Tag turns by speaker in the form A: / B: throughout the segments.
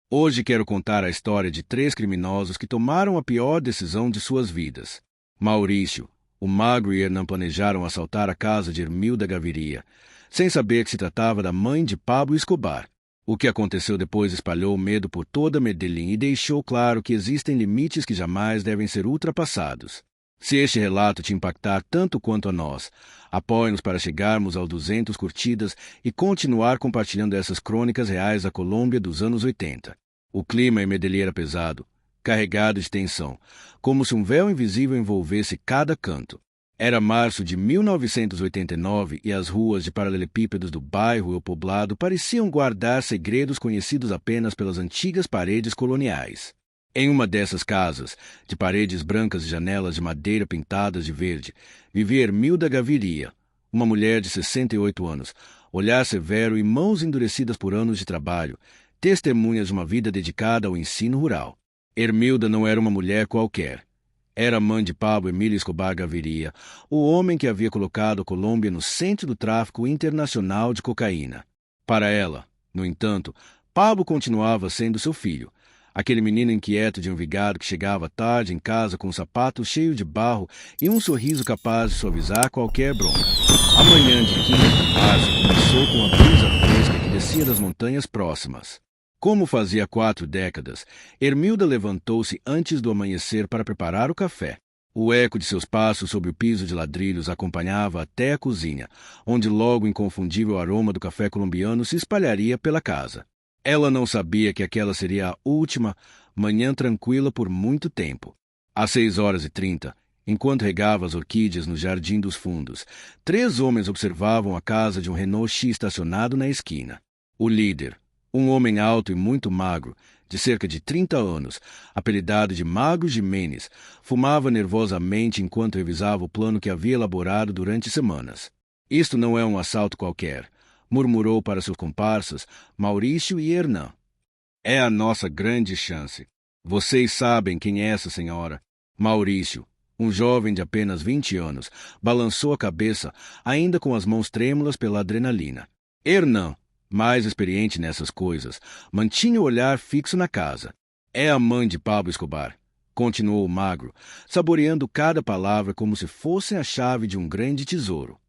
A: Hoje quero contar a história de 3 criminosos que tomaram a pior decisão de suas vidas. Maurício, o magro e Hernan planejaram assaltar a casa de Hermilda Gaviria, sem saber que se tratava da mãe de Pablo Escobar. O que aconteceu depois espalhou medo por toda Medellín e deixou claro que existem limites que jamais devem ser ultrapassados. Se este relato te impactar tanto quanto a nós, apoie-nos para chegarmos aos 200 curtidas e continuar compartilhando essas crônicas reais da Colômbia dos anos 80. O clima em Medellín era pesado, carregado de tensão, como se um véu invisível envolvesse cada canto. Era março de 1989 e as ruas de paralelepípedos do bairro e o poblado pareciam guardar segredos conhecidos apenas pelas antigas paredes coloniais. Em uma dessas casas, de paredes brancas e janelas de madeira pintadas de verde, vivia Hermilda Gaviria, uma mulher de 68 anos, olhar severo e mãos endurecidas por anos de trabalho, testemunhas de uma vida dedicada ao ensino rural. Hermilda não era uma mulher qualquer. Era mãe de Pablo Emílio Escobar Gaviria, o homem que havia colocado a Colômbia no centro do tráfico internacional de cocaína. Para ela, no entanto, Pablo continuava sendo seu filho, aquele menino inquieto de Envigado que chegava tarde em casa com um sapato cheio de barro e um sorriso capaz de suavizar qualquer bronca. A manhã de 15 de março começou com uma brisa fresca que descia das montanhas próximas. Como fazia 4 décadas, Hermilda levantou-se antes do amanhecer para preparar o café. O eco de seus passos sobre o piso de ladrilhos acompanhava até a cozinha, onde logo o inconfundível aroma do café colombiano se espalharia pela casa. Ela não sabia que aquela seria a última manhã tranquila por muito tempo. Às 6h30, enquanto regava as orquídeas no jardim dos fundos, 3 homens observavam a casa de um Renault X estacionado na esquina. O líder, um homem alto e muito magro, de cerca de 30 anos, apelidado de Magro Jimenez, fumava nervosamente enquanto revisava o plano que havia elaborado durante semanas. Isto não é um assalto qualquer, murmurou para seus comparsas, Maurício e Hernan. É a nossa grande chance. Vocês sabem quem é essa senhora? Maurício, um jovem de apenas 20 anos, balançou a cabeça, ainda com as mãos trêmulas pela adrenalina. Hernan, mais experiente nessas coisas, mantinha o olhar fixo na casa. É a mãe de Pablo Escobar, continuou o magro, saboreando cada palavra como se fosse a chave de um grande tesouro.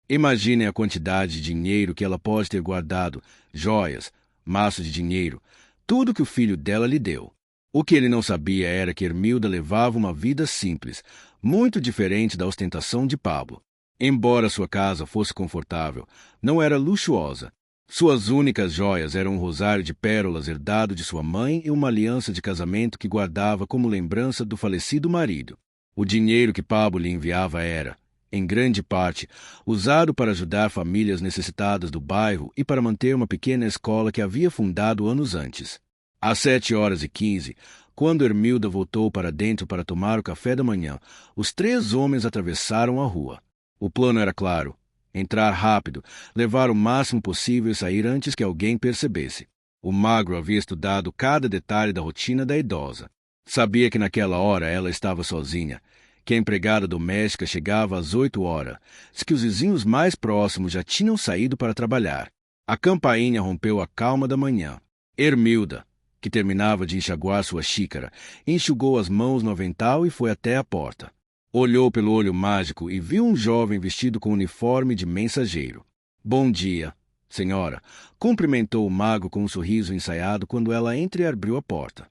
A: Imaginem a quantidade de dinheiro que ela pode ter guardado, joias, maço de dinheiro, tudo que o filho dela lhe deu. O que ele não sabia era que Hermilda levava uma vida simples, muito diferente da ostentação de Pablo. Embora sua casa fosse confortável, não era luxuosa. Suas únicas joias eram um rosário de pérolas herdado de sua mãe e uma aliança de casamento que guardava como lembrança do falecido marido. O dinheiro que Pablo lhe enviava era, em grande parte, usado para ajudar famílias necessitadas do bairro e para manter uma pequena escola que havia fundado anos antes. Às 7h15, quando Hermilda voltou para dentro para tomar o café da manhã, os 3 homens atravessaram a rua. O plano era claro: entrar rápido, levar o máximo possível e sair antes que alguém percebesse. O magro havia estudado cada detalhe da rotina da idosa. Sabia que naquela hora ela estava sozinha, que a empregada doméstica chegava às 8h, que os vizinhos mais próximos já tinham saído para trabalhar. A campainha rompeu a calma da manhã. Hermilda, que terminava de enxaguar sua xícara, enxugou as mãos no avental e foi até a porta. Olhou pelo olho mágico e viu um jovem vestido com uniforme de mensageiro. Bom dia, senhora, cumprimentou o mago com um sorriso ensaiado quando ela entreabriu a porta.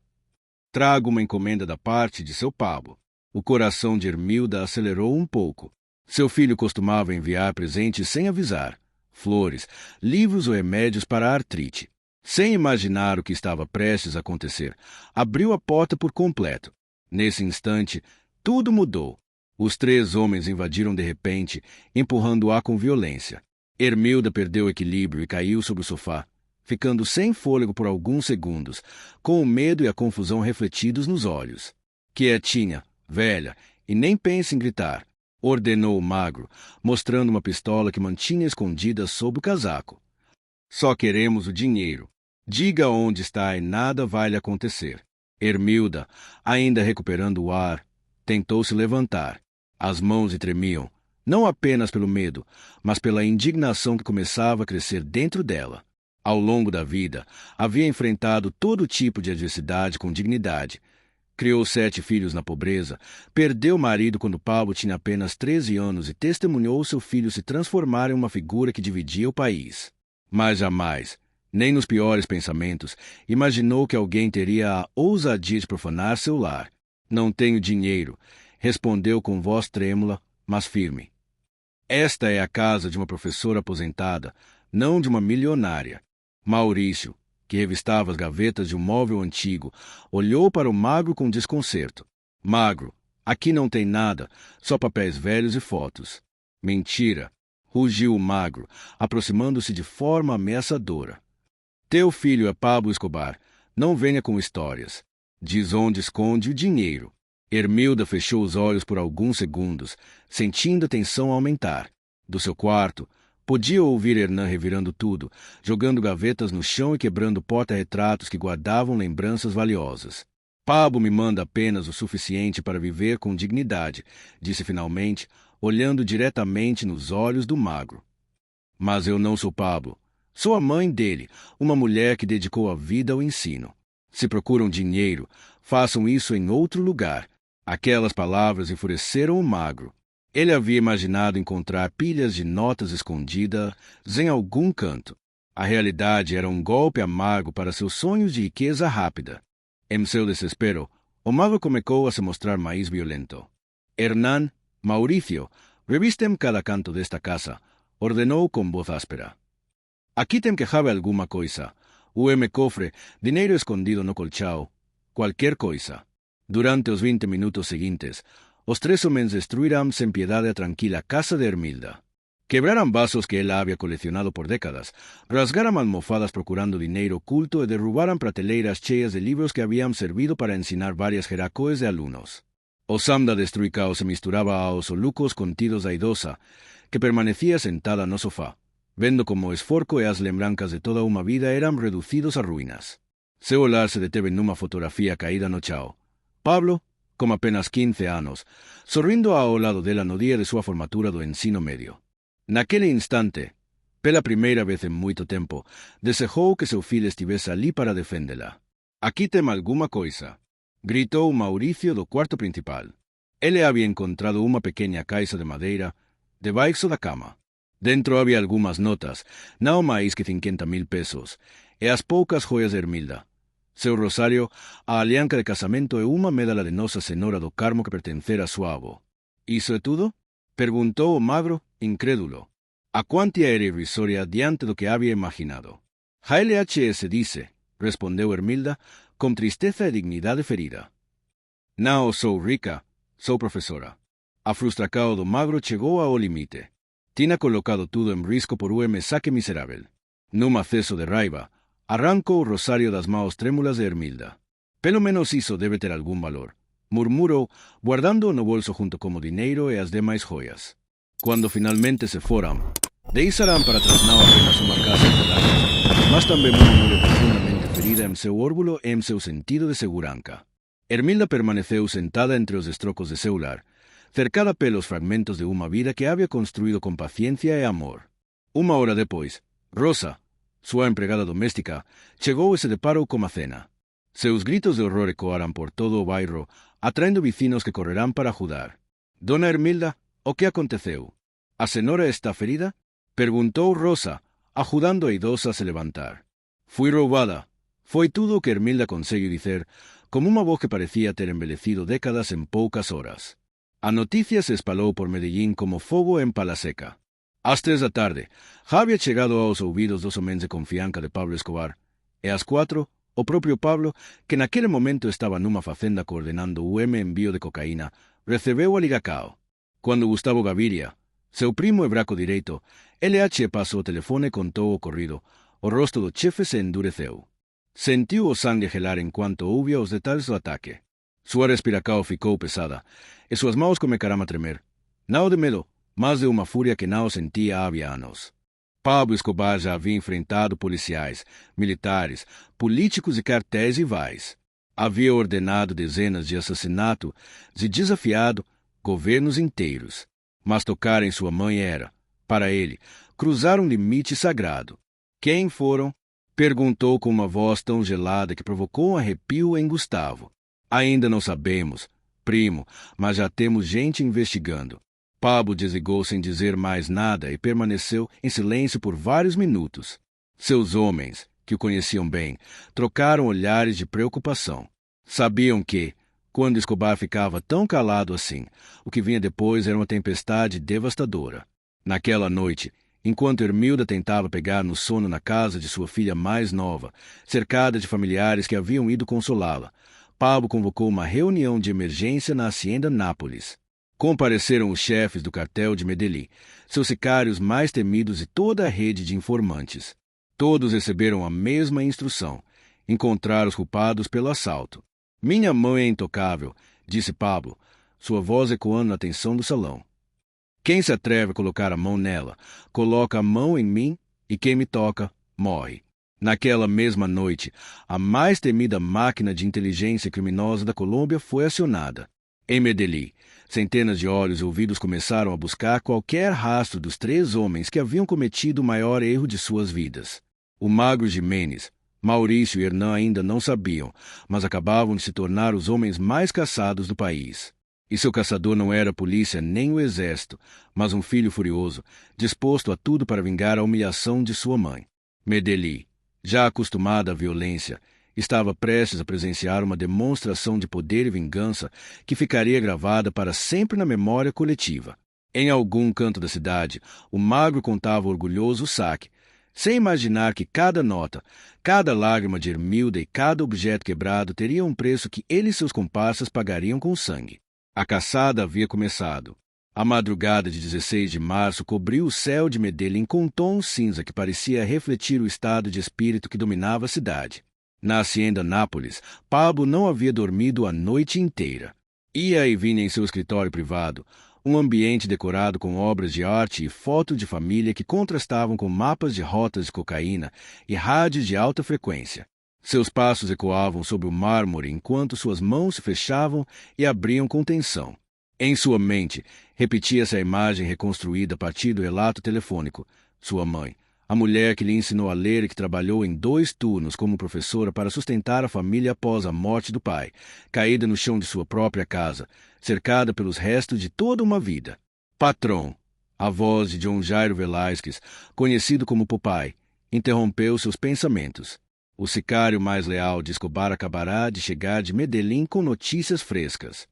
A: Trago uma encomenda da parte de seu Pablo. O coração de Hermilda acelerou um pouco. Seu filho costumava enviar presentes sem avisar: flores, livros ou remédios para a artrite. Sem imaginar o que estava prestes a acontecer, abriu a porta por completo. Nesse instante, tudo mudou. Os 3 homens invadiram de repente, empurrando-a com violência. Hermilda perdeu o equilíbrio e caiu sobre o sofá, ficando sem fôlego por alguns segundos, com o medo e a confusão refletidos nos olhos. Quietinha, velha, e nem pense em gritar, ordenou o magro, mostrando uma pistola que mantinha escondida sob o casaco. Só queremos o dinheiro. Diga onde está e nada vai lhe acontecer. Hermilda, ainda recuperando o ar, tentou se levantar. As mãos lhe tremiam, não apenas pelo medo, mas pela indignação que começava a crescer dentro dela. Ao longo da vida, havia enfrentado todo tipo de adversidade com dignidade. Criou 7 filhos na pobreza, perdeu o marido quando Pablo tinha apenas 13 anos e testemunhou seu filho se transformar em uma figura que dividia o país. Mas jamais, nem nos piores pensamentos, imaginou que alguém teria a ousadia de profanar seu lar. Não tenho dinheiro, respondeu com voz trêmula, mas firme. Esta é a casa de uma professora aposentada, não de uma milionária. Maurício, que revistava as gavetas de um móvel antigo, olhou para o magro com desconcerto. Magro, aqui não tem nada, só papéis velhos e fotos. Mentira, rugiu o magro, aproximando-se de forma ameaçadora. Teu filho é Pablo Escobar, não venha com histórias. Diz onde esconde o dinheiro. Ermilda fechou os olhos por alguns segundos, sentindo a tensão aumentar. Do seu quarto, podia ouvir Hernan revirando tudo, jogando gavetas no chão e quebrando porta-retratos que guardavam lembranças valiosas. Pablo me manda apenas o suficiente para viver com dignidade, disse finalmente, olhando diretamente nos olhos do magro. Mas eu não sou Pablo. Sou a mãe dele, uma mulher que dedicou a vida ao ensino. Se procuram dinheiro, façam isso em outro lugar. Aquelas palavras enfureceram o magro. Ele havia imaginado encontrar pilhas de notas escondidas em algum canto. A realidade era um golpe amargo para seus sonhos de riqueza rápida. Em seu desespero, o magro começou a se mostrar mais violento. Hernán, Mauricio, revistem cada canto desta casa, ordenou com voz áspera. Aqui tem que haver alguma coisa. Cofre, dinheiro escondido no colchão, qualquer coisa. Durante os 20 minutos seguintes, os 3 homens destruirán sem piedade a tranquila casa de Hermilda. Quebraram vasos que ela havia colecionado por décadas, rasgaram almofadas procurando dinheiro oculto e derrubaram prateleiras cheias de livros que haviam servido para ensinar várias geracoes de alunos. O som da destruição se misturava aos solucos contidos da idosa, que permanecia sentada no sofá, vendo como o esforço e as lembranças de toda uma vida eram reduzidos a ruínas. Seu olhar se deteve numa fotografia caída no chão. Pablo, com apenas 15 anos, sorrindo ao lado dela no dia de sua formatura do ensino médio. Naquele instante, pela primeira vez em muito tempo, desejou que seu filho estivesse ali para defendê-la. Aqui tem alguma coisa, gritou Maurício do quarto principal. Ele havia encontrado uma pequena caixa de madeira debaixo da cama. Dentro havia algumas notas, não mais que 50.000 pesos, e as poucas joias de Hermilda. Seu rosário, a aliança de casamento e uma medalha de Nossa Senhora do Carmo que pertencera a sua avó. Isso é tudo? Perguntou o magro, incrédulo. A quantia era irrisória diante do que havia imaginado. LHS disse, respondeu Hermilda, com tristeza e dignidade ferida. Não sou rica, sou professora. A frustração do magro chegou ao limite. Tinha colocado tudo em risco por saque miserável. Num acesso de raiva, arrancou o rosário das mãos trêmulas de Hermilda. Pelo menos isso deve ter algum valor, murmurou, guardando-o no bolso junto com o dinheiro e as demais joias. Quando finalmente se foram, deixarão para trás não apenas uma casa em pedaços, mas também uma mulher profundamente ferida em seu órbolo e em seu sentido de segurança. Hermilda permaneceu sentada entre os destrocos de seu lar, cercada pelos fragmentos de uma vida que havia construído com paciência e amor. Uma hora depois, Rosa, sua empregada doméstica, chegou e se deparou com a cena. Seus gritos de horror ecoaram por todo o bairro, atraindo vecinos que correrão para ajudar. Dona Hermilda, o que aconteceu? A senhora está ferida? Perguntou Rosa, ajudando a idosa a se levantar. Fui roubada. Foi tudo o que Hermilda conseguiu dizer, com uma voz que parecia ter envelhecido décadas em poucas horas. A notícia se espalhou por Medellín como fogo em pala seca. Às 3 da tarde, já havia chegado aos ouvidos dos homens de confiança de Pablo Escobar, e às 4, o próprio Pablo, que naquele momento estava numa fazenda coordenando o envio de cocaína, recebeu a ligacao. Quando Gustavo Gaviria, seu primo e braço direito, LH passou o telefone e contou o ocorrido, o rosto do chefe se endureceu. Sentiu o sangue gelar enquanto ouvia os detalhes do ataque. Sua respiração ficou pesada, e suas mãos começaram a tremer. Não de medo, mas de uma fúria que não sentia havia anos. Pablo Escobar já havia enfrentado policiais, militares, políticos e cartéis rivais. Havia ordenado dezenas de assassinatos e desafiado governos inteiros. Mas tocar em sua mãe era, para ele, cruzar um limite sagrado. Quem foram? Perguntou com uma voz tão gelada que provocou um arrepio em Gustavo. Ainda não sabemos, primo, mas já temos gente investigando. Pablo desligou sem dizer mais nada e permaneceu em silêncio por vários minutos. Seus homens, que o conheciam bem, trocaram olhares de preocupação. Sabiam que, quando Escobar ficava tão calado assim, o que vinha depois era uma tempestade devastadora. Naquela noite, enquanto Ermilda tentava pegar no sono na casa de sua filha mais nova, cercada de familiares que haviam ido consolá-la, Pablo convocou uma reunião de emergência na hacienda Nápoles. Compareceram os chefes do cartel de Medellín, seus sicários mais temidos e toda a rede de informantes. Todos receberam a mesma instrução: encontrar os culpados pelo assalto. Minha mãe é intocável, disse Pablo, sua voz ecoando na tensão do salão. Quem se atreve a colocar a mão nela, coloca a mão em mim, e quem me toca, morre. Naquela mesma noite, a mais temida máquina de inteligência criminosa da Colômbia foi acionada. Em Medellín, centenas de olhos e ouvidos começaram a buscar qualquer rastro dos 3 homens que haviam cometido o maior erro de suas vidas. O magro Jiménez, Maurício e Hernán ainda não sabiam, mas acabavam de se tornar os homens mais caçados do país. E seu caçador não era a polícia nem o exército, mas um filho furioso, disposto a tudo para vingar a humilhação de sua mãe. Medellín, já acostumada à violência, estava prestes a presenciar uma demonstração de poder e vingança que ficaria gravada para sempre na memória coletiva. Em algum canto da cidade, o magro contava orgulhoso o saque, sem imaginar que cada nota, cada lágrima de Ermilda e cada objeto quebrado teria um preço que ele e seus comparsas pagariam com sangue. A caçada havia começado. A madrugada de 16 de março cobriu o céu de Medellín com um tom cinza que parecia refletir o estado de espírito que dominava a cidade. Na hacienda Nápoles, Pablo não havia dormido a noite inteira. Ia e vinha em seu escritório privado, um ambiente decorado com obras de arte e fotos de família que contrastavam com mapas de rotas de cocaína e rádios de alta frequência. Seus passos ecoavam sobre o mármore enquanto suas mãos se fechavam e abriam com tensão. Em sua mente, repetia-se a imagem reconstruída a partir do relato telefônico. Sua mãe, a mulher que lhe ensinou a ler e que trabalhou em 2 turnos como professora para sustentar a família após a morte do pai, caída no chão de sua própria casa, cercada pelos restos de toda uma vida. Patrão, a voz de John Jairo Velázquez, conhecido como Popeye, interrompeu seus pensamentos. O sicário mais leal de Escobar acabará de chegar de Medellín com notícias frescas.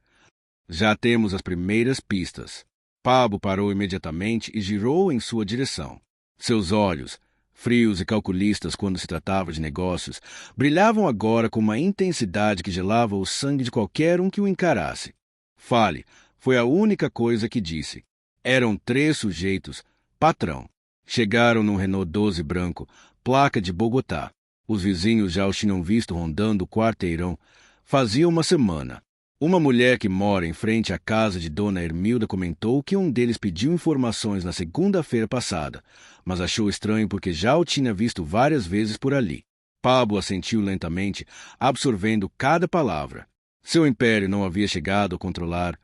A: Já temos as primeiras pistas. Pablo parou imediatamente e girou em sua direção. Seus olhos, frios e calculistas quando se tratava de negócios, brilhavam agora com uma intensidade que gelava o sangue de qualquer um que o encarasse. Fale, foi a única coisa que disse. Eram 3 sujeitos, patrão. Chegaram num Renault 12 branco, placa de Bogotá. Os vizinhos já os tinham visto rondando o quarteirão. Fazia uma semana. Uma mulher que mora em frente à casa de Dona Ermilda comentou que um deles pediu informações na segunda-feira passada, mas achou estranho porque já o tinha visto várias vezes por ali. Pablo assentiu lentamente, absorvendo cada palavra. Seu império não havia chegado a controlar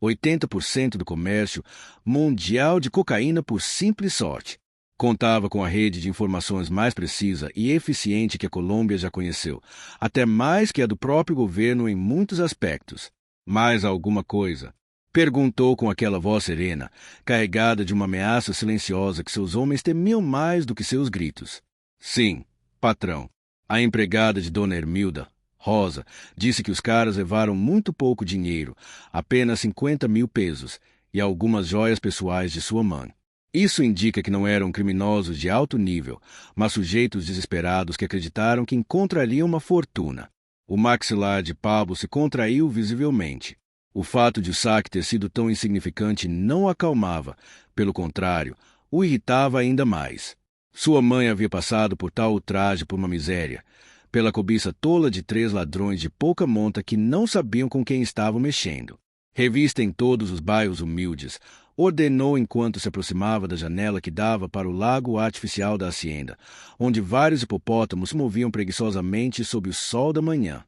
A: 80% do comércio mundial de cocaína por simples sorte. Contava com a rede de informações mais precisa e eficiente que a Colômbia já conheceu, até mais que a do próprio governo em muitos aspectos. Mais alguma coisa? Perguntou com aquela voz serena, carregada de uma ameaça silenciosa que seus homens temiam mais do que seus gritos. Sim, patrão. A empregada de Dona Ermilda, Rosa, disse que os caras levaram muito pouco dinheiro, apenas 50 mil pesos, e algumas joias pessoais de sua mãe. Isso indica que não eram criminosos de alto nível, mas sujeitos desesperados que acreditaram que encontrariam uma fortuna. O maxilar de Pablo se contraiu visivelmente. O fato de o saque ter sido tão insignificante não o acalmava, pelo contrário, o irritava ainda mais. Sua mãe havia passado por tal ultraje por uma miséria, pela cobiça tola de 3 ladrões de pouca monta que não sabiam com quem estavam mexendo. Revista em todos os bairros humildes, ordenou enquanto se aproximava da janela que dava para o lago artificial da hacienda, onde vários hipopótamos se moviam preguiçosamente sob o sol da manhã.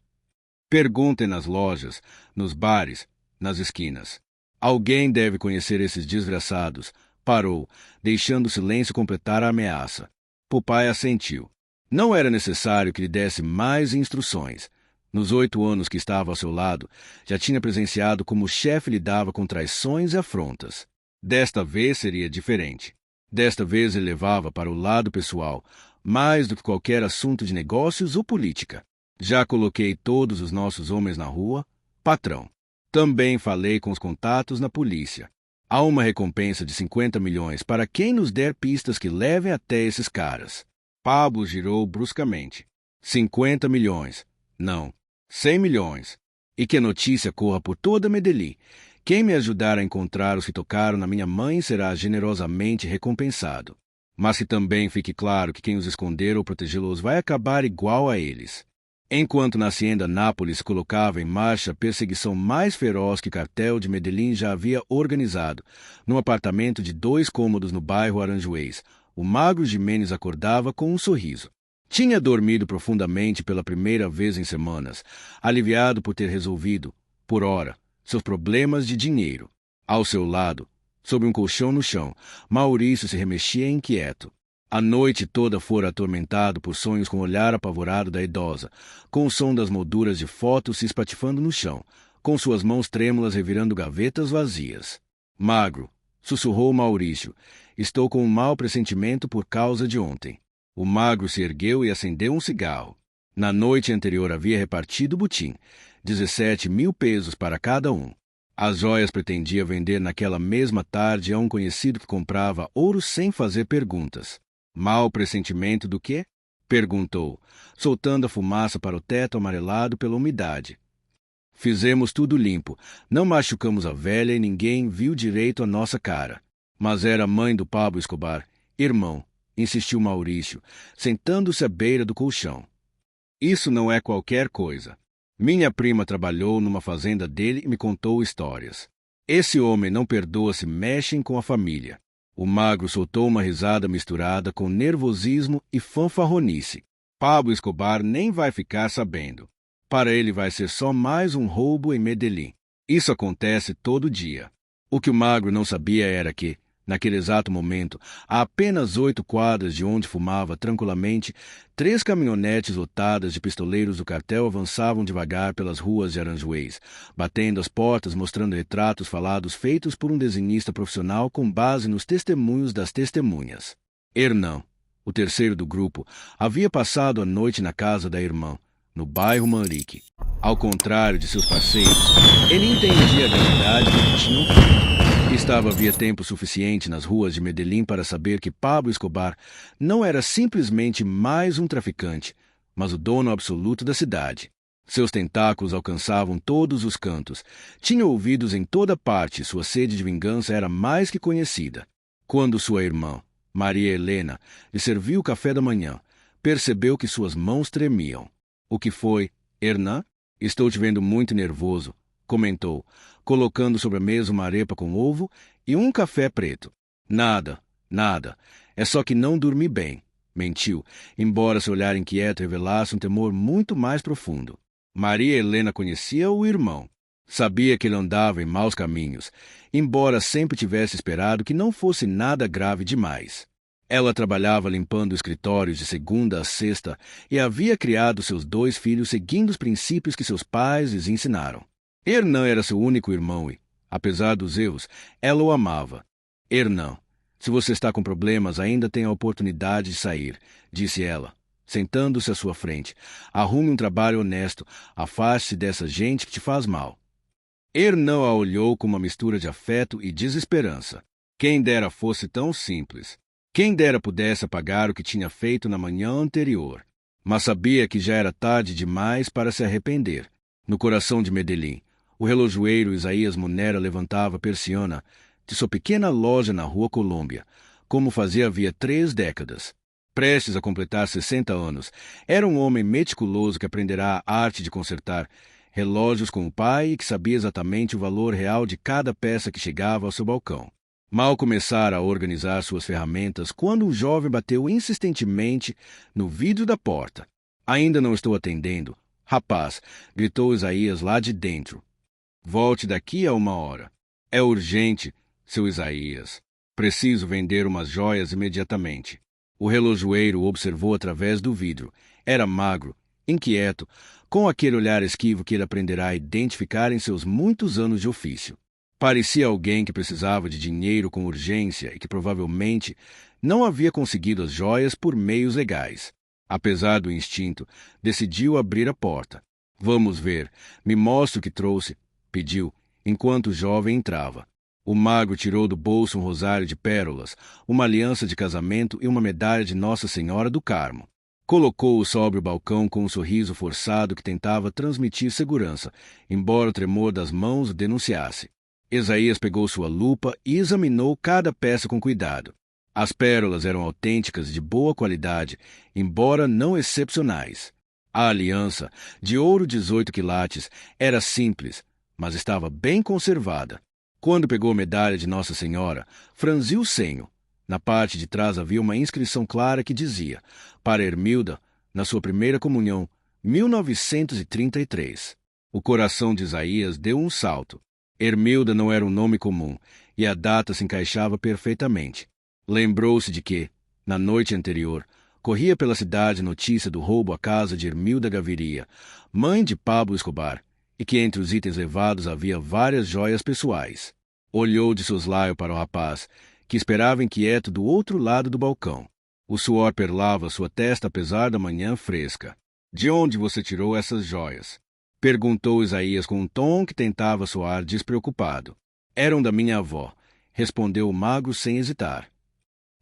A: Perguntem nas lojas, nos bares, nas esquinas. Alguém deve conhecer esses desgraçados. Parou, deixando o silêncio completar a ameaça. Popeye assentiu. Não era necessário que lhe desse mais instruções. Nos 8 anos que estava ao seu lado, já tinha presenciado como o chefe lidava com traições e afrontas. Desta vez seria diferente. Desta vez ele levava para o lado pessoal, mais do que qualquer assunto de negócios ou política. Já coloquei todos os nossos homens na rua, patrão. Também falei com os contatos na polícia. Há uma recompensa de 50 milhões para quem nos der pistas que levem até esses caras. Pablo girou bruscamente. 50 milhões. Não. 100 milhões. E que a notícia corra por toda Medellín. Quem me ajudar a encontrar os que tocaram na minha mãe será generosamente recompensado. Mas que também fique claro que quem os esconder ou protegê-los vai acabar igual a eles. Enquanto na hacienda Nápoles colocava em marcha a perseguição mais feroz que o cartel de Medellín já havia organizado, num apartamento de 2 cômodos no bairro Aranjuez, o magro Jimenez acordava com um sorriso. Tinha dormido profundamente pela primeira vez em semanas, aliviado por ter resolvido, por ora, seus problemas de dinheiro. Ao seu lado, sob um colchão no chão, Maurício se remexia inquieto. A noite toda fora atormentado por sonhos com o olhar apavorado da idosa, com o som das molduras de fotos se espatifando no chão, com suas mãos trêmulas revirando gavetas vazias. Magro, sussurrou Maurício, estou com um mau pressentimento por causa de ontem. O magro se ergueu e acendeu um cigarro. Na noite anterior havia repartido butim, 17 mil pesos para cada um. As joias pretendia vender naquela mesma tarde a um conhecido que comprava ouro sem fazer perguntas. Mau pressentimento do quê? Perguntou, soltando a fumaça para o teto amarelado pela umidade. Fizemos tudo limpo, não machucamos a velha e ninguém viu direito a nossa cara. Mas era a mãe do Pablo Escobar, irmão, insistiu Maurício, sentando-se à beira do colchão. Isso não é qualquer coisa. Minha prima trabalhou numa fazenda dele e me contou histórias. Esse homem não perdoa se mexem com a família. O magro soltou uma risada misturada com nervosismo e fanfarronice. Pablo Escobar nem vai ficar sabendo. Para ele vai ser só mais um roubo em Medellín. Isso acontece todo dia. O que o magro não sabia era que, naquele exato momento, a apenas 8 quadras de onde fumava tranquilamente, 3 caminhonetes lotadas de pistoleiros do cartel avançavam devagar pelas ruas de Aranjuez, batendo as portas mostrando retratos falados feitos por um desenhista profissional com base nos testemunhos das testemunhas. Hernán, o terceiro do grupo, havia passado a noite na casa da irmã, no bairro Manrique. Ao contrário de seus parceiros, ele entendia a gravidade do que tinham feito. Estava havia tempo suficiente nas ruas de Medellín para saber que Pablo Escobar não era simplesmente mais um traficante, mas o dono absoluto da cidade. Seus tentáculos alcançavam todos os cantos. Tinha ouvidos em toda parte, sua sede de vingança era mais que conhecida. Quando sua irmã, Maria Helena, lhe serviu o café da manhã, percebeu que suas mãos tremiam. O que foi, Hernán? Estou te vendo muito nervoso, comentou, colocando sobre a mesa uma arepa com ovo e um café preto. Nada, nada. É só que não dormi bem, mentiu, embora seu olhar inquieto revelasse um temor muito mais profundo. Maria Helena conhecia o irmão. Sabia que ele andava em maus caminhos, embora sempre tivesse esperado que não fosse nada grave demais. Ela trabalhava limpando escritórios de segunda a sexta e havia criado seus 2 filhos seguindo os princípios que seus pais lhes ensinaram. Hernán era seu único irmão e, apesar dos erros, ela o amava. Hernán, se você está com problemas, ainda tem a oportunidade de sair, disse ela, sentando-se à sua frente. Arrume um trabalho honesto, afaste-se dessa gente que te faz mal. Hernán a olhou com uma mistura de afeto e desesperança. Quem dera fosse tão simples. Quem dera pudesse apagar o que tinha feito na manhã anterior. Mas sabia que já era tarde demais para se arrepender. No coração de Medellín, o relojoeiro Isaías Monera levantava a persiana de sua pequena loja na Rua Colômbia, como fazia havia 3 décadas. Prestes a completar 60 anos, era um homem meticuloso que aprenderá a arte de consertar relógios com o pai e que sabia exatamente o valor real de cada peça que chegava ao seu balcão. Mal começara a organizar suas ferramentas quando um jovem bateu insistentemente no vidro da porta. Ainda não estou atendendo. Rapaz, gritou Isaías lá de dentro. Volte daqui a 1 hora. É urgente, seu Isaías. Preciso vender umas joias imediatamente. O relojoeiro o observou através do vidro. Era magro, inquieto, com aquele olhar esquivo que ele aprenderá a identificar em seus muitos anos de ofício. Parecia alguém que precisava de dinheiro com urgência e que provavelmente não havia conseguido as joias por meios legais. Apesar do instinto, decidiu abrir a porta. Vamos ver, me mostre o que trouxe, pediu, enquanto o jovem entrava. O magro tirou do bolso um rosário de pérolas, uma aliança de casamento e uma medalha de Nossa Senhora do Carmo. Colocou-o sobre o balcão com um sorriso forçado que tentava transmitir segurança, embora o tremor das mãos o denunciasse. Esaías pegou sua lupa e examinou cada peça com cuidado. As pérolas eram autênticas e de boa qualidade, embora não excepcionais. A aliança, de ouro 18 quilates, era simples, mas estava bem conservada. Quando pegou a medalha de Nossa Senhora, franziu o senho. Na parte de trás havia uma inscrição clara que dizia: para Hermilda, na sua primeira comunhão, 1933. O coração de Isaías deu um salto. Hermilda não era um nome comum, e a data se encaixava perfeitamente. Lembrou-se de que, na noite anterior, corria pela cidade notícia do roubo à casa de Hermilda Gaviria, mãe de Pablo Escobar, e que entre os itens levados havia várias joias pessoais. Olhou de soslaio para o rapaz, que esperava inquieto do outro lado do balcão. O suor perlava sua testa apesar da manhã fresca. De onde você tirou essas joias? Perguntou Isaías com um tom que tentava soar despreocupado. Eram da minha avó, respondeu o magro sem hesitar.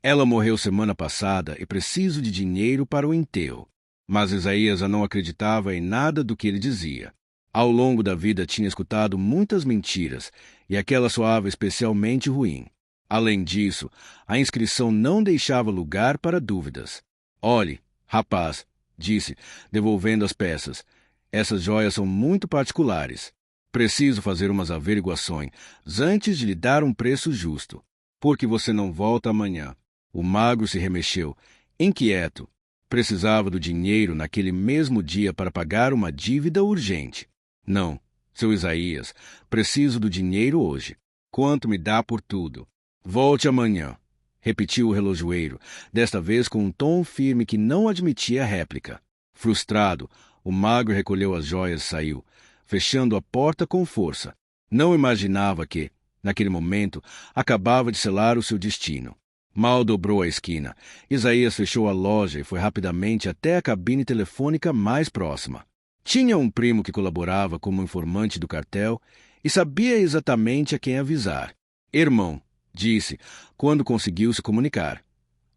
A: Ela morreu semana passada e preciso de dinheiro para o enterro. Mas Isaías já não acreditava em nada do que ele dizia. Ao longo da vida tinha escutado muitas mentiras, e aquela soava especialmente ruim. Além disso, a inscrição não deixava lugar para dúvidas. Olhe, rapaz, disse, devolvendo as peças, essas joias são muito particulares. Preciso fazer umas averiguações antes de lhe dar um preço justo. Por que você não volta amanhã? O magro se remexeu, inquieto. Precisava do dinheiro naquele mesmo dia para pagar uma dívida urgente. Não, seu Isaías, preciso do dinheiro hoje. Quanto me dá por tudo? Volte amanhã, repetiu o relojoeiro, desta vez com um tom firme que não admitia réplica. Frustrado, o magro recolheu as joias e saiu, fechando a porta com força. Não imaginava que, naquele momento, acabava de selar o seu destino. Mal dobrou a esquina, Isaías fechou a loja e foi rapidamente até a cabine telefônica mais próxima. Tinha um primo que colaborava como informante do cartel e sabia exatamente a quem avisar. Irmão, disse, quando conseguiu se comunicar.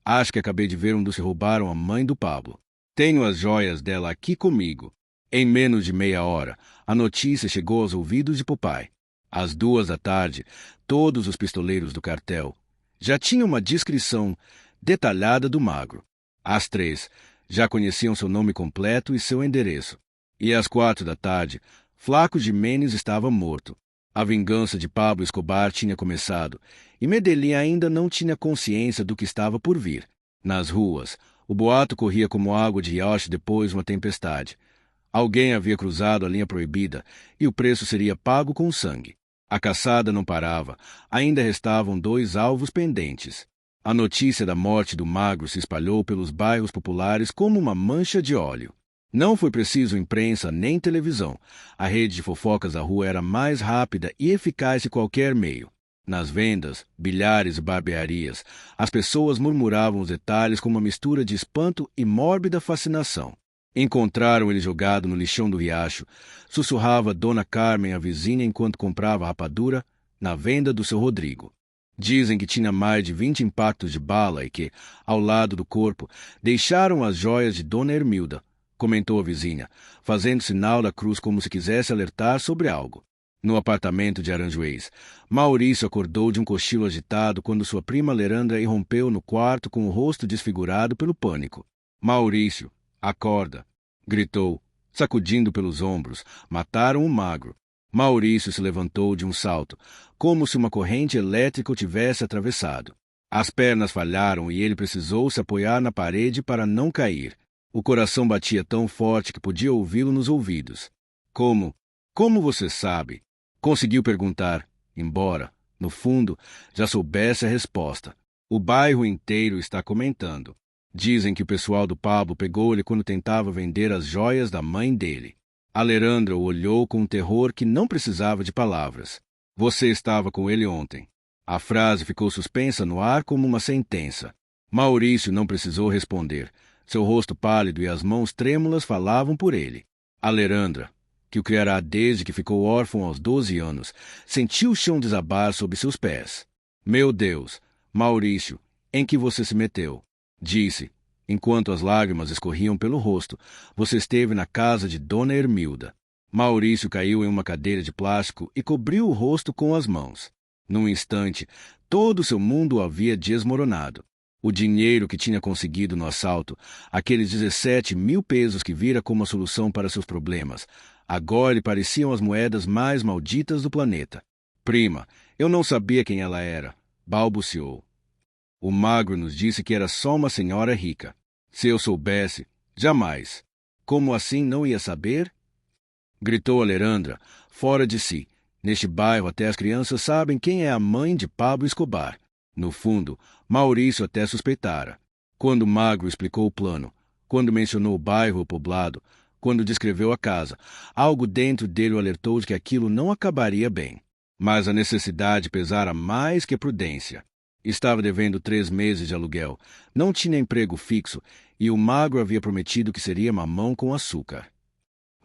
A: Acho que acabei de ver onde se roubaram a mãe do Pablo. Tenho as joias dela aqui comigo. Em menos de meia hora, a notícia chegou aos ouvidos de Popeye. Às 2 da tarde, todos os pistoleiros do cartel já tinham uma descrição detalhada do magro. Às 3, já conheciam seu nome completo e seu endereço. E às 4 da tarde, Flaco Jimenez estava morto. A vingança de Pablo Escobar tinha começado, e Medellín ainda não tinha consciência do que estava por vir. Nas ruas, o boato corria como água de riacho depois de uma tempestade. Alguém havia cruzado a linha proibida, e o preço seria pago com sangue. A caçada não parava, ainda restavam 2 alvos pendentes. A notícia da morte do magro se espalhou pelos bairros populares como uma mancha de óleo. Não foi preciso imprensa nem televisão. A rede de fofocas da rua era mais rápida e eficaz que qualquer meio. Nas vendas, bilhares e barbearias, as pessoas murmuravam os detalhes com uma mistura de espanto e mórbida fascinação. Encontraram ele jogado no lixão do riacho, sussurrava Dona Carmen à vizinha enquanto comprava rapadura na venda do seu Rodrigo. Dizem que tinha mais de 20 impactos de bala e que, ao lado do corpo, deixaram as joias de Dona Hermilda, comentou a vizinha, fazendo sinal da cruz como se quisesse alertar sobre algo. No apartamento de Aranjuez, Maurício acordou de um cochilo agitado quando sua prima Lerandra irrompeu no quarto com o rosto desfigurado pelo pânico. Maurício, acorda! Gritou, sacudindo pelos ombros. Mataram o magro. Maurício se levantou de um salto, como se uma corrente elétrica o tivesse atravessado. As pernas falharam e ele precisou se apoiar na parede para não cair. O coração batia tão forte que podia ouvi-lo nos ouvidos. Como? Como você sabe? Conseguiu perguntar, embora, no fundo, já soubesse a resposta. O bairro inteiro está comentando. Dizem que o pessoal do Pablo pegou-lhe quando tentava vender as joias da mãe dele. Alejandra o olhou com um terror que não precisava de palavras. Você estava com ele ontem. A frase ficou suspensa no ar como uma sentença. Maurício não precisou responder. Seu rosto pálido e as mãos trêmulas falavam por ele. Alejandra, que o criará desde que ficou órfão aos 12 anos, sentiu o chão desabar sob seus pés. Meu Deus, Maurício, em que você se meteu? Disse, enquanto as lágrimas escorriam pelo rosto. Você esteve na casa de Dona Hermilda. Maurício caiu em uma cadeira de plástico e cobriu o rosto com as mãos. Num instante, todo o seu mundo havia desmoronado. O dinheiro que tinha conseguido no assalto, aqueles 17.000 pesos que vira como a solução para seus problemas, agora lhe pareciam as moedas mais malditas do planeta. Prima, eu não sabia quem ela era, balbuciou. O magro nos disse que era só uma senhora rica. Se eu soubesse, jamais. Como assim não ia saber? Gritou Alejandra, fora de si. Neste bairro até as crianças sabem quem é a mãe de Pablo Escobar. No fundo, Maurício até suspeitara. Quando o magro explicou o plano, quando mencionou o bairro ou poblado, quando descreveu a casa, algo dentro dele o alertou de que aquilo não acabaria bem. Mas a necessidade pesara mais que a prudência. Estava devendo 3 meses de aluguel, não tinha emprego fixo e o magro havia prometido que seria mamão com açúcar.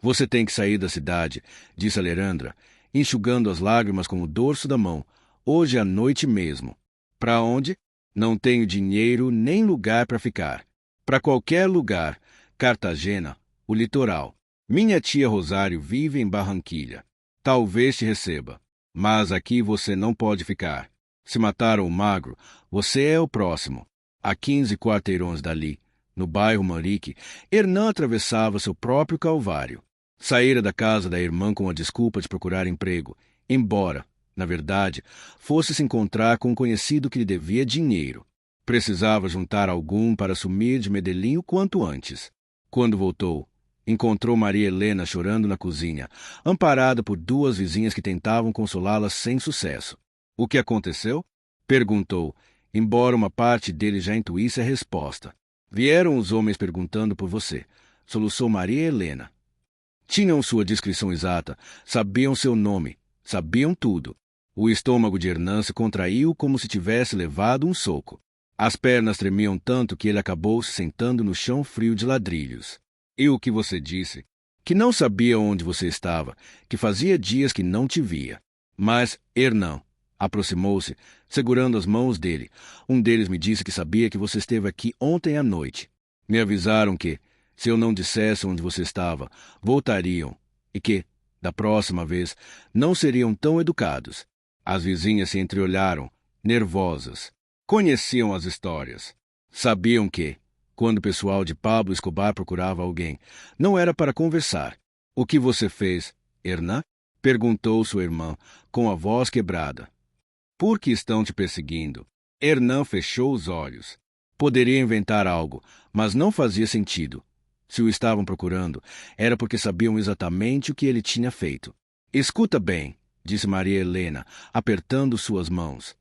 A: Você tem que sair da cidade, disse Alejandra, enxugando as lágrimas com o dorso da mão. Hoje à noite mesmo. Para onde? Não tenho dinheiro nem lugar para ficar. Para qualquer lugar. Cartagena, o litoral. Minha tia Rosário vive em Barranquilha. Talvez te receba. Mas aqui você não pode ficar. Se mataram o magro, você é o próximo. A 15 quarteirões dali, no bairro Manrique, Hernan atravessava seu próprio calvário. Saíra da casa da irmã com a desculpa de procurar emprego, embora, na verdade, fosse se encontrar com um conhecido que lhe devia dinheiro. Precisava juntar algum para sumir de Medellín o quanto antes. Quando voltou, encontrou Maria Helena chorando na cozinha, amparada por 2 vizinhas que tentavam consolá-la sem sucesso. O que aconteceu? Perguntou, embora uma parte dele já intuísse a resposta. Vieram os homens perguntando por você, soluçou Maria Helena. Tinham sua descrição exata, sabiam seu nome, sabiam tudo. O estômago de Hernan se contraiu como se tivesse levado um soco. As pernas tremiam tanto que ele acabou se sentando no chão frio de ladrilhos. E o que você disse? Que não sabia onde você estava, que fazia dias que não te via. Mas Hernan aproximou-se, segurando as mãos dele. Um deles me disse que sabia que você esteve aqui ontem à noite. Me avisaram que, se eu não dissesse onde você estava, voltariam, e que, da próxima vez, não seriam tão educados. As vizinhas se entreolharam, nervosas. Conheciam as histórias. Sabiam que, quando o pessoal de Pablo Escobar procurava alguém, não era para conversar. O que você fez, Hernan? Perguntou sua irmã, com a voz quebrada. Por que estão te perseguindo? Hernan fechou os olhos. Poderia inventar algo, mas não fazia sentido. Se o estavam procurando, era porque sabiam exatamente o que ele tinha feito. Escuta bem, disse Maria Helena, apertando suas mãos.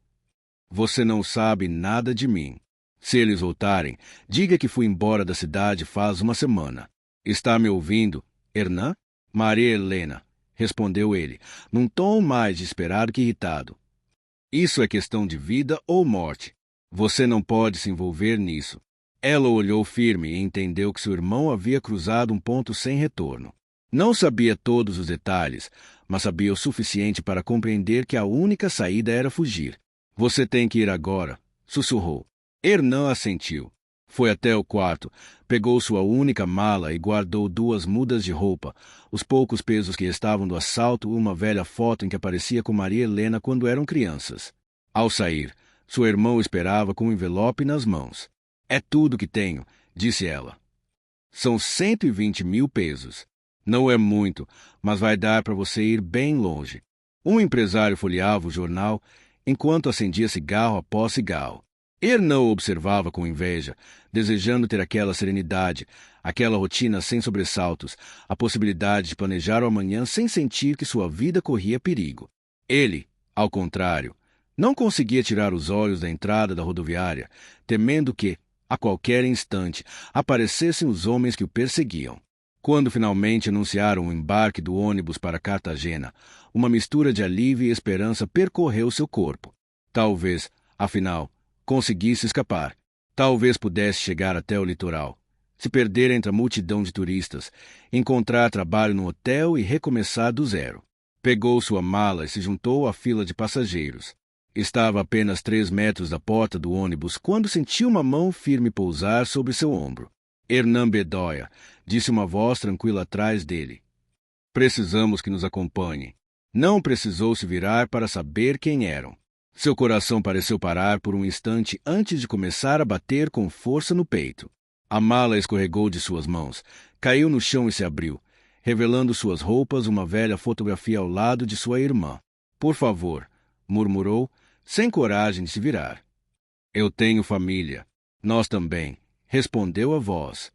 A: Você não sabe nada de mim. Se eles voltarem, diga que fui embora da cidade faz 1 semana. Está me ouvindo, Hernan? Maria Helena, respondeu ele, num tom mais desesperado que irritado. Isso é questão de vida ou morte. Você não pode se envolver nisso. Ela olhou firme e entendeu que seu irmão havia cruzado um ponto sem retorno. Não sabia todos os detalhes, mas sabia o suficiente para compreender que a única saída era fugir. Você tem que ir agora, sussurrou. Hernan assentiu. Foi até o quarto, pegou sua única mala e guardou 2 mudas de roupa, os poucos pesos que estavam do assalto e uma velha foto em que aparecia com Maria Helena quando eram crianças. Ao sair, seu irmão esperava com um envelope nas mãos. É tudo que tenho, disse ela. São 120.000 pesos. Não é muito, mas vai dar para você ir bem longe. Um empresário folheava o jornal enquanto acendia cigarro após cigarro. Hernan o observava com inveja, desejando ter aquela serenidade, aquela rotina sem sobressaltos, a possibilidade de planejar o amanhã sem sentir que sua vida corria perigo. Ele, ao contrário, não conseguia tirar os olhos da entrada da rodoviária, temendo que, A qualquer instante, aparecessem os homens que o perseguiam. Quando finalmente anunciaram o embarque do ônibus para Cartagena, uma mistura de alívio e esperança percorreu seu corpo. Talvez, afinal, conseguisse escapar. Talvez pudesse chegar até o litoral, se perder entre a multidão de turistas, encontrar trabalho no hotel e recomeçar do zero. Pegou sua mala e se juntou à fila de passageiros. Estava a apenas 3 metros da porta do ônibus quando sentiu uma mão firme pousar sobre seu ombro. Hernán Bedoya, disse uma voz tranquila atrás dele. Precisamos que nos acompanhe. Não precisou se virar para saber quem eram. Seu coração pareceu parar por um instante antes de começar a bater com força no peito. A mala escorregou de suas mãos, caiu no chão e se abriu, revelando suas roupas, uma velha fotografia ao lado de sua irmã. Por favor, murmurou, sem coragem de se virar. Eu tenho família. Nós também, respondeu a voz.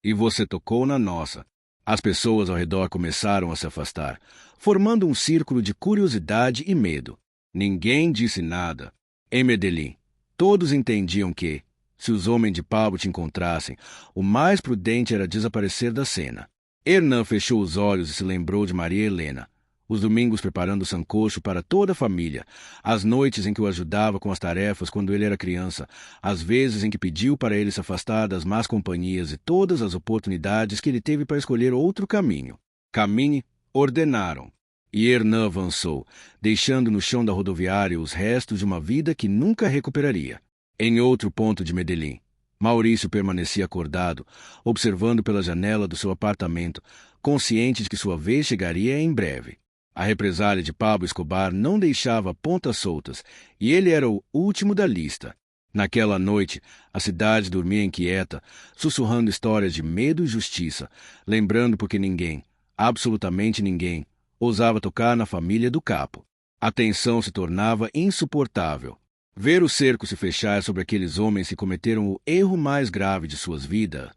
A: E você tocou na nossa. As pessoas ao redor começaram a se afastar, formando um círculo de curiosidade e medo. Ninguém disse nada. Em Medellín, todos entendiam que, se os homens de Pablo te encontrassem, o mais prudente era desaparecer da cena. Hernán fechou os olhos e se lembrou de Maria Helena, os domingos preparando sancocho para toda a família, as noites em que o ajudava com as tarefas quando ele era criança, as vezes em que pediu para ele se afastar das más companhias e todas as oportunidades que ele teve para escolher outro caminho. Camine, ordenaram. E Hernán avançou, deixando no chão da rodoviária os restos de uma vida que nunca recuperaria. Em outro ponto de Medellín, Maurício permanecia acordado, observando pela janela do seu apartamento, consciente de que sua vez chegaria em breve. A represália de Pablo Escobar não deixava pontas soltas, e ele era o último da lista. Naquela noite, a cidade dormia inquieta, sussurrando histórias de medo e justiça, lembrando porque ninguém, absolutamente ninguém, ousava tocar na família do capo. A tensão se tornava insuportável. Ver o cerco se fechar sobre aqueles homens que cometeram o erro mais grave de suas vidas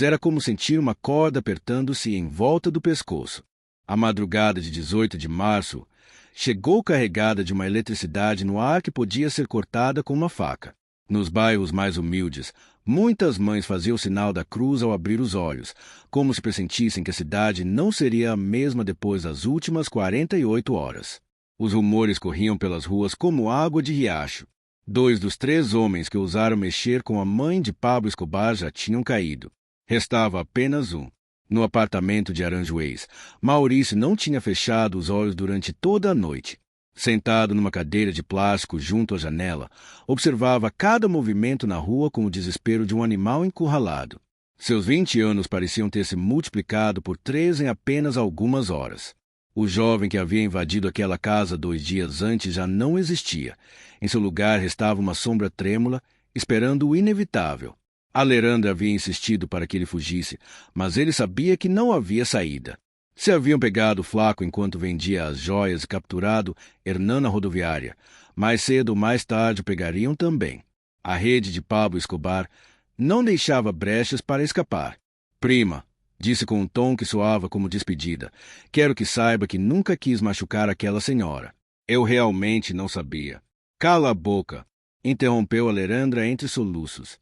A: era como sentir uma corda apertando-se em volta do pescoço. A madrugada de 18 de março chegou carregada de uma eletricidade no ar que podia ser cortada com uma faca. Nos bairros mais humildes, muitas mães faziam o sinal da cruz ao abrir os olhos, como se pressentissem que a cidade não seria a mesma depois das últimas 48 horas. Os rumores corriam pelas ruas como água de riacho. 2 dos 3 homens que ousaram mexer com a mãe de Pablo Escobar já tinham caído. Restava apenas um. No apartamento de Aranjuez, Maurício não tinha fechado os olhos durante toda a noite. Sentado numa cadeira de plástico junto à janela, observava cada movimento na rua com o desespero de um animal encurralado. Seus 20 anos pareciam ter se multiplicado por 3 em apenas algumas horas. O jovem que havia invadido aquela casa 2 dias antes já não existia. Em seu lugar restava uma sombra trêmula, esperando o inevitável. Alerandra havia insistido para que ele fugisse, mas ele sabia que não havia saída. Se haviam pegado o flaco enquanto vendia as joias e capturado Hernán na rodoviária, mais cedo ou mais tarde o pegariam também. A rede de Pablo Escobar não deixava brechas para escapar. Prima, disse com um tom que soava como despedida, quero que saiba que nunca quis machucar aquela senhora. Eu realmente não sabia. Cala a boca, interrompeu Alerandra entre soluços.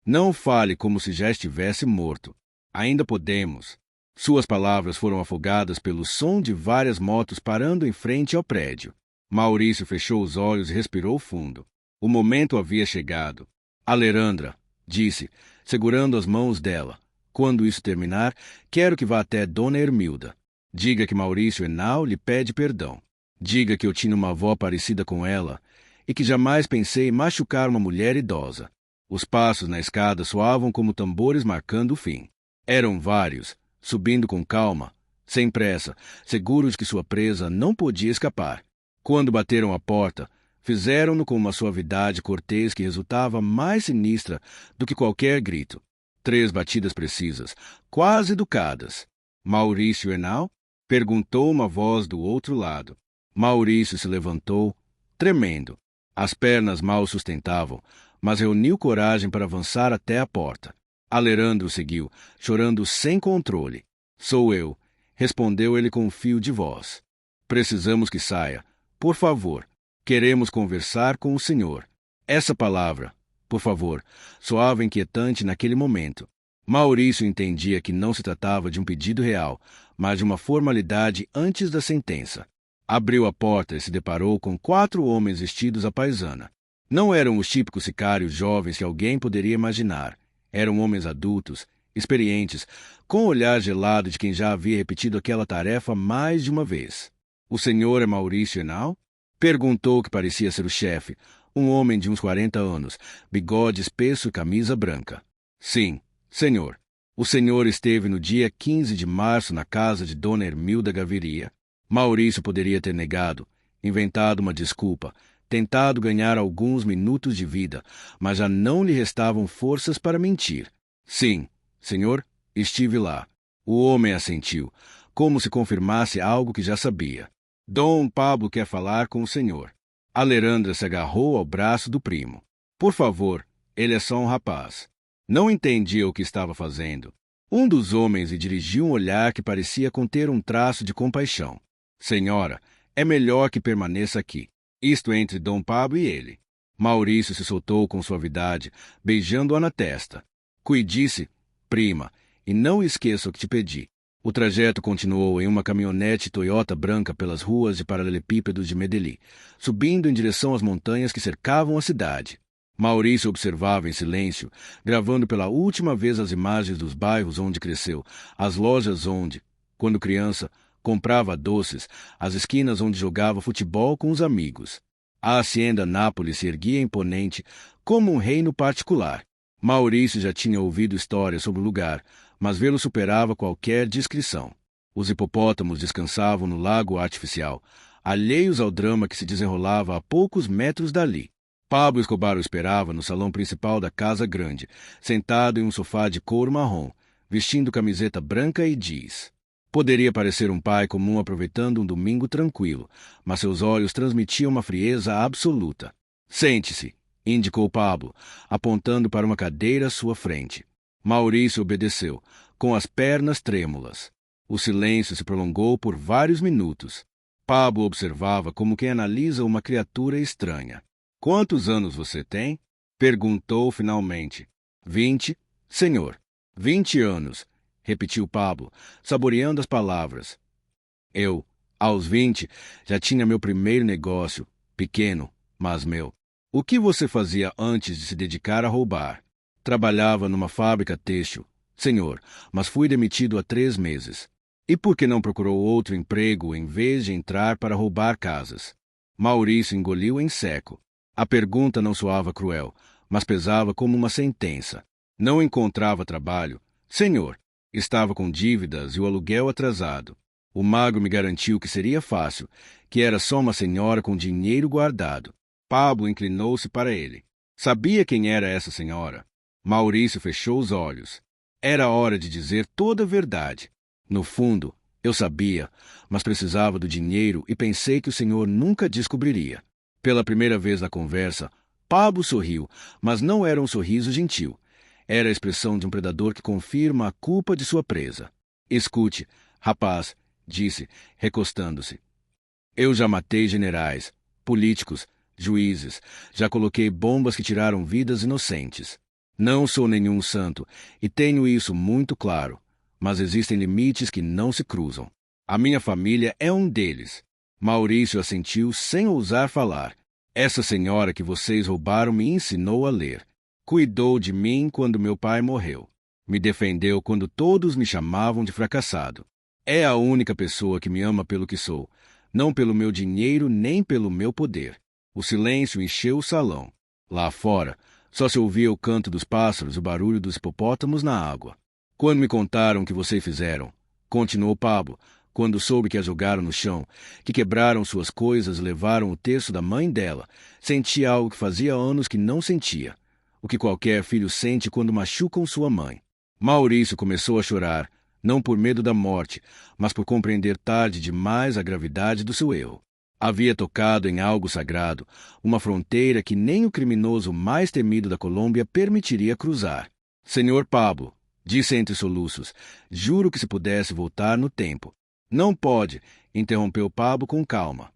A: Não fale como se já estivesse morto. Ainda podemos. Suas palavras foram afogadas pelo som de várias motos parando em frente ao prédio. Maurício fechou os olhos e respirou fundo. O momento havia chegado. Alerandra, disse, segurando as mãos dela. Quando isso terminar, quero que vá até Dona Hermilda. Diga que Maurício Henao lhe pede perdão. Diga que eu tinha uma avó parecida com ela e que jamais pensei em machucar uma mulher idosa. Os passos na escada soavam como tambores marcando o fim. Eram vários, subindo com calma, sem pressa, seguros de que sua presa não podia escapar. Quando bateram à porta, fizeram-no com uma suavidade cortês que resultava mais sinistra do que qualquer grito. 3 batidas precisas, quase educadas. Maurício Henao? Perguntou uma voz do outro lado. Maurício se levantou, tremendo. As pernas mal o sustentavam, mas reuniu coragem para avançar até a porta. Alerandro seguiu, chorando sem controle. Sou eu, respondeu ele com um fio de voz. Precisamos que saia. Por favor, queremos conversar com o senhor. Essa palavra, Por favor, soava inquietante naquele momento. Maurício entendia que não se tratava de um pedido real, mas de uma formalidade antes da sentença. Abriu a porta e se deparou com 4 homens vestidos à paisana. Não eram os típicos sicários jovens que alguém poderia imaginar. Eram homens adultos, experientes, com o olhar gelado de quem já havia repetido aquela tarefa mais de uma vez. O senhor é Maurício Henao? Perguntou o que parecia ser o chefe, um homem de uns 40 anos, bigode espesso e camisa branca. Sim, senhor. O senhor esteve no dia 15 de março na casa de Dona Hermilda Gaviria. Maurício poderia ter negado, inventado uma desculpa, tentado ganhar alguns minutos de vida, mas já não lhe restavam forças para mentir. Sim, senhor, estive lá. O homem assentiu, como se confirmasse algo que já sabia. Dom Pablo quer falar com o senhor. Alerandra se agarrou ao braço do primo. Por favor, ele é só um rapaz. Não entendia o que estava fazendo. Um dos homens lhe dirigiu um olhar que parecia conter um traço de compaixão. Senhora, é melhor que permaneça aqui. Isto entre Dom Pablo e ele. Maurício se soltou com suavidade, beijando-a na testa. Cuide-se, prima, e não esqueça o que te pedi. O trajeto continuou em uma caminhonete Toyota branca pelas ruas de paralelepípedos de Medellín, subindo em direção às montanhas que cercavam a cidade. Maurício observava em silêncio, gravando pela última vez as imagens dos bairros onde cresceu, as lojas onde, quando criança, comprava doces, as esquinas onde jogava futebol com os amigos. A hacienda Nápoles se erguia imponente, como um reino particular. Maurício já tinha ouvido histórias sobre o lugar, mas vê-lo superava qualquer descrição. Os hipopótamos descansavam no lago artificial, alheios ao drama que se desenrolava a poucos metros dali. Pablo Escobar o esperava no salão principal da Casa Grande, sentado em um sofá de couro marrom, vestindo camiseta branca e jeans. Poderia parecer um pai comum aproveitando um domingo tranquilo, mas seus olhos transmitiam uma frieza absoluta. Sente-se, indicou Pablo, apontando para uma cadeira à sua frente. Maurício obedeceu, com as pernas trêmulas. O silêncio se prolongou por vários minutos. Pablo observava como quem analisa uma criatura estranha. Quantos anos você tem? Perguntou finalmente. 20, senhor. 20 anos, repetiu Pablo, saboreando as palavras. Eu, aos 20, já tinha meu primeiro negócio, pequeno, mas meu. O que você fazia antes de se dedicar a roubar? Trabalhava numa fábrica têxtil, senhor, mas fui demitido há 3 meses. E por que não procurou outro emprego em vez de entrar para roubar casas? Maurício engoliu em seco. A pergunta não soava cruel, mas pesava como uma sentença. Não encontrava trabalho. Senhor, estava com dívidas e o aluguel atrasado. O magro me garantiu que seria fácil, que era só uma senhora com dinheiro guardado. Pablo inclinou-se para ele. Sabia quem era essa senhora? Maurício fechou os olhos. Era hora de dizer toda a verdade. No fundo, eu sabia, mas precisava do dinheiro e pensei que o senhor nunca descobriria. Pela primeira vez na conversa, Pablo sorriu, mas não era um sorriso gentil. Era a expressão de um predador que confirma a culpa de sua presa. Escute, rapaz, disse, recostando-se. Eu já matei generais, políticos, juízes, já coloquei bombas que tiraram vidas inocentes. Não sou nenhum santo, e tenho isso muito claro, mas existem limites que não se cruzam. A minha família é um deles. Maurício assentiu sem ousar falar. Essa senhora que vocês roubaram me ensinou a ler. Cuidou de mim quando meu pai morreu. Me defendeu quando todos me chamavam de fracassado. É a única pessoa que me ama pelo que sou, não pelo meu dinheiro nem pelo meu poder. O silêncio encheu o salão. Lá fora, só se ouvia o canto dos pássaros e o barulho dos hipopótamos na água. Quando me contaram o que vocês fizeram, continuou Pablo, quando soube que a jogaram no chão, que quebraram suas coisas e levaram o terço da mãe dela, senti algo que fazia anos que não sentia. O que qualquer filho sente quando machucam sua mãe. Maurício começou a chorar, não por medo da morte, mas por compreender tarde demais a gravidade do seu erro. Havia tocado em algo sagrado, uma fronteira que nem o criminoso mais temido da Colômbia permitiria cruzar. Senhor Pablo, disse entre soluços, juro que se pudesse voltar no tempo. Não pode, interrompeu Pablo com calma.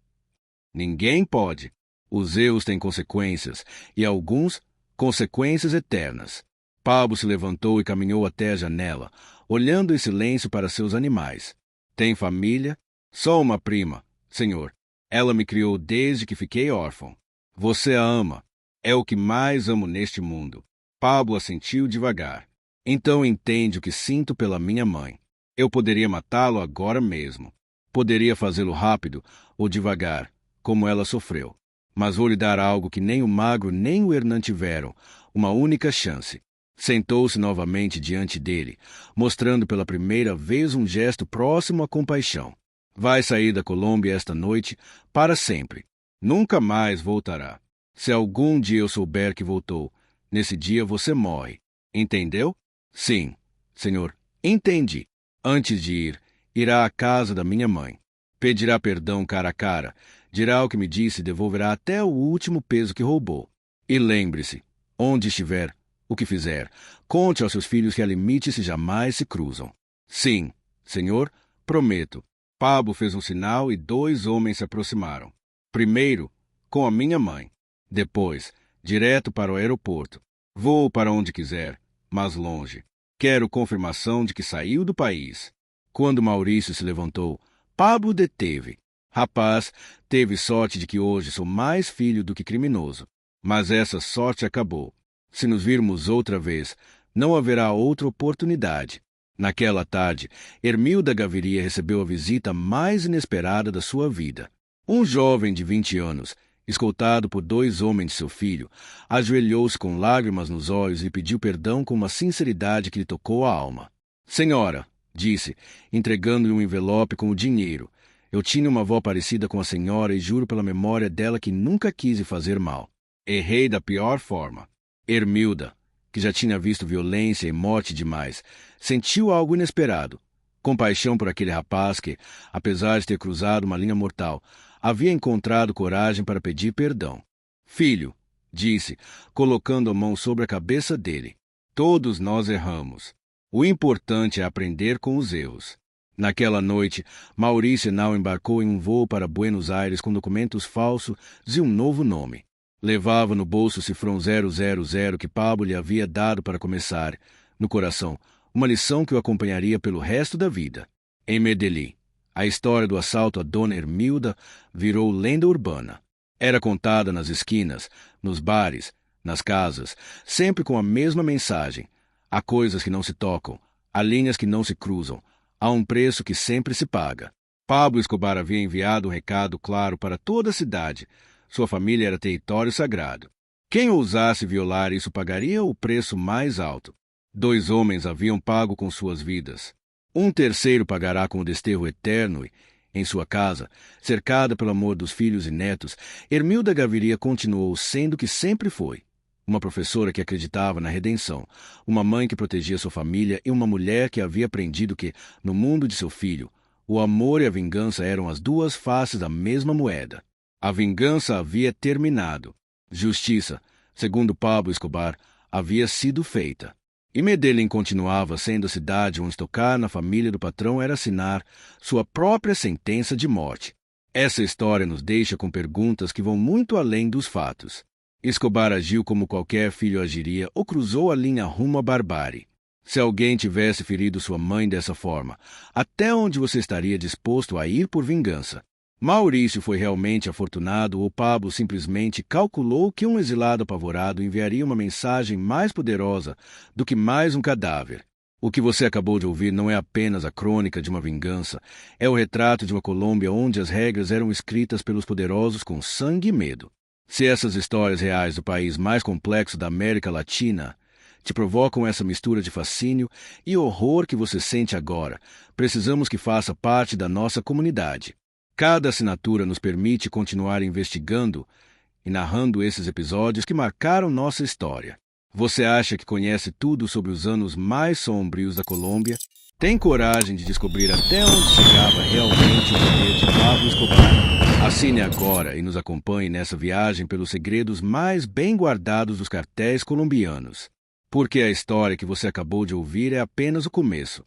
A: Ninguém pode. Os erros têm consequências, e alguns consequências eternas. Pablo se levantou e caminhou até a janela, olhando em silêncio para seus animais. Tem família? Só uma prima, senhor. Ela me criou desde que fiquei órfão. Você a ama. É o que mais amo neste mundo. Pablo assentiu devagar. Então entende o que sinto pela minha mãe. Eu poderia matá-lo agora mesmo. Poderia fazê-lo rápido ou devagar, como ela sofreu. Mas vou lhe dar algo que nem o magro nem o Hernan tiveram, uma única chance. Sentou-se novamente diante dele, mostrando pela primeira vez um gesto próximo à compaixão. Vai sair da Colômbia esta noite para sempre. Nunca mais voltará. Se algum dia eu souber que voltou, nesse dia você morre. Entendeu? Sim, senhor, entendi. Antes de ir, irá à casa da minha mãe. Pedirá perdão cara a cara, dirá o que me disse e devolverá até o último peso que roubou. E lembre-se, onde estiver, o que fizer, conte aos seus filhos que há limites e jamais se cruzam. Sim, senhor, prometo. Pablo fez um sinal e 2 homens se aproximaram. Primeiro, com a minha mãe. Depois, direto para o aeroporto. Vou para onde quiser, mas longe. Quero confirmação de que saiu do país. Quando Maurício se levantou, Pablo deteve. Rapaz, teve sorte de que hoje sou mais filho do que criminoso. Mas essa sorte acabou. Se nos virmos outra vez, não haverá outra oportunidade. Naquela tarde, Hermilda Gaviria recebeu a visita mais inesperada da sua vida. Um jovem de 20 anos, escoltado por 2 homens de seu filho, ajoelhou-se com lágrimas nos olhos e pediu perdão com uma sinceridade que lhe tocou a alma. Senhora, disse, entregando-lhe um envelope com o dinheiro, eu tinha uma avó parecida com a senhora e juro pela memória dela que nunca quis lhe fazer mal. Errei da pior forma. Hermilda, que já tinha visto violência e morte demais, sentiu algo inesperado. Compaixão por aquele rapaz que, apesar de ter cruzado uma linha mortal, havia encontrado coragem para pedir perdão. Filho, disse, colocando a mão sobre a cabeça dele, todos nós erramos. O importante é aprender com os erros. Naquela noite, Maurício Henao embarcou em um voo para Buenos Aires com documentos falsos e um novo nome. Levava no bolso o cifrão 000 que Pablo lhe havia dado para começar, no coração, uma lição que o acompanharia pelo resto da vida. Em Medellín, a história do assalto a Dona Hermilda virou lenda urbana. Era contada nas esquinas, nos bares, nas casas, sempre com a mesma mensagem. Há coisas que não se tocam, há linhas que não se cruzam, há um preço que sempre se paga. Pablo Escobar havia enviado um recado claro para toda a cidade. Sua família era território sagrado. Quem ousasse violar isso pagaria o preço mais alto. 2 homens haviam pago com suas vidas. Um terceiro pagará com o desterro eterno e, em sua casa, cercada pelo amor dos filhos e netos, Hermilda Gaviria continuou sendo o que sempre foi. Uma professora que acreditava na redenção, uma mãe que protegia sua família e uma mulher que havia aprendido que, no mundo de seu filho, o amor e a vingança eram as 2 faces da mesma moeda. A vingança havia terminado. Justiça, segundo Pablo Escobar, havia sido feita. E Medellín continuava sendo a cidade onde tocar na família do patrão era assinar sua própria sentença de morte. Essa história nos deixa com perguntas que vão muito além dos fatos. Escobar agiu como qualquer filho agiria ou cruzou a linha rumo à barbárie. Se alguém tivesse ferido sua mãe dessa forma, até onde você estaria disposto a ir por vingança? Maurício foi realmente afortunado ou Pablo simplesmente calculou que um exilado apavorado enviaria uma mensagem mais poderosa do que mais um cadáver? O que você acabou de ouvir não é apenas a crônica de uma vingança, é o retrato de uma Colômbia onde as regras eram escritas pelos poderosos com sangue e medo. Se essas histórias reais do país mais complexo da América Latina te provocam essa mistura de fascínio e horror que você sente agora, precisamos que faça parte da nossa comunidade. Cada assinatura nos permite continuar investigando e narrando esses episódios que marcaram nossa história. Você acha que conhece tudo sobre os anos mais sombrios da Colômbia? Tem coragem de descobrir até onde chegava realmente o poder de Pablo Escobar? Assine agora e nos acompanhe nessa viagem pelos segredos mais bem guardados dos cartéis colombianos. Porque a história que você acabou de ouvir é apenas o começo.